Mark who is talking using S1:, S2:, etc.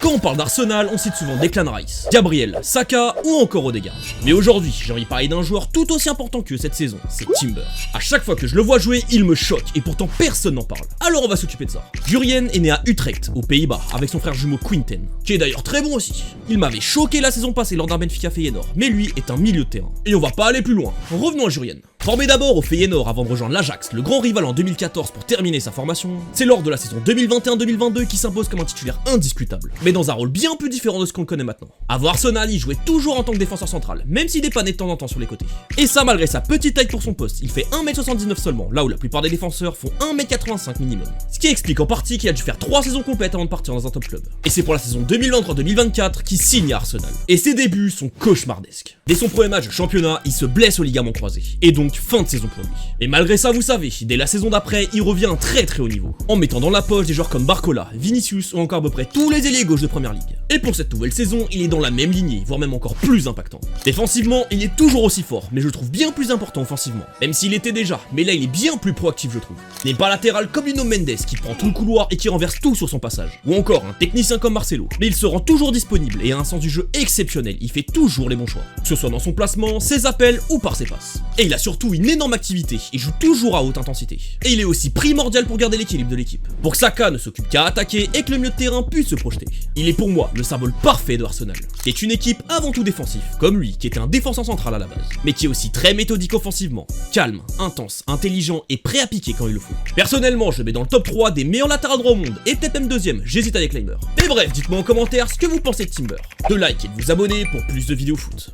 S1: Quand on parle d'Arsenal, on cite souvent Declan Rice, Gabriel, Saka ou encore Odegaard. Mais aujourd'hui, j'ai envie de parler d'un joueur tout aussi important que cette saison, c'est Timber. À chaque fois que je le vois jouer, il me choque et pourtant personne n'en parle. Alors on va s'occuper de ça. Jurien est né à Utrecht, aux Pays-Bas, avec son frère jumeau Quinten, qui est d'ailleurs très bon aussi. Il m'avait choqué la saison passée lors d'un Benfica Feyenoord, mais lui est un milieu de terrain. Et on va pas aller plus loin. Revenons à Jurien. Formé d'abord au Feyenoord avant de rejoindre l'Ajax, le grand rival en 2014 pour terminer sa formation, c'est lors de la saison 2021-2022 qu'il s'impose comme un titulaire indiscutable, mais dans un rôle bien plus différent de ce qu'on connaît maintenant. À voir Arsenal, il jouait toujours en tant que défenseur central, même s'il dépannait de temps en temps sur les côtés. Et ça malgré sa petite taille pour son poste, il fait 1m79 seulement, là où la plupart des défenseurs font 1m85 minimum. Ce qui explique en partie qu'il a dû faire 3 saisons complètes avant de partir dans un top club. Et c'est pour la saison 2023-2024 qu'il signe à Arsenal. Et ses débuts sont cauchemardesques. Dès son premier match de championnat, il se blesse au ligament croisé, et donc fin de saison pour lui. Et malgré ça, vous savez, dès la saison d'après, il revient à un très haut niveau, en mettant dans la poche des joueurs comme Barcola, Vinicius ou encore à peu près tous les ailiers gauche de première ligue. Et pour cette nouvelle saison, il est dans la même lignée, voire même encore plus impactant. Défensivement, il est toujours aussi fort, mais je le trouve bien plus important offensivement, même s'il était déjà, mais là il est bien plus proactif je trouve. Il n'est pas latéral comme Nuno Mendes qui prend tout le couloir et qui renverse tout sur son passage, ou encore un technicien comme Marcelo, mais il se rend toujours disponible et a un sens du jeu exceptionnel, il fait toujours les bons choix, que ce soit dans son placement, ses appels ou par ses passes. Et il a surtout une énorme activité, il joue toujours à haute intensité. Et il est aussi primordial pour garder l'équilibre de l'équipe, pour que Saka ne s'occupe qu'à attaquer et que le milieu de terrain puisse se projeter. Il est pour moi le symbole parfait de Arsenal, qui est une équipe avant tout défensive, comme lui qui était un défenseur central à la base, mais qui est aussi très méthodique offensivement, calme, intense, intelligent et prêt à piquer quand il le faut. Personnellement, je le mets dans le top 3 des meilleurs latéraux droits au monde, et peut-être même deuxième, j'hésite avec Leimer. Et bref, dites-moi en commentaire ce que vous pensez de Timber. De like et de vous abonner pour plus de vidéos foot.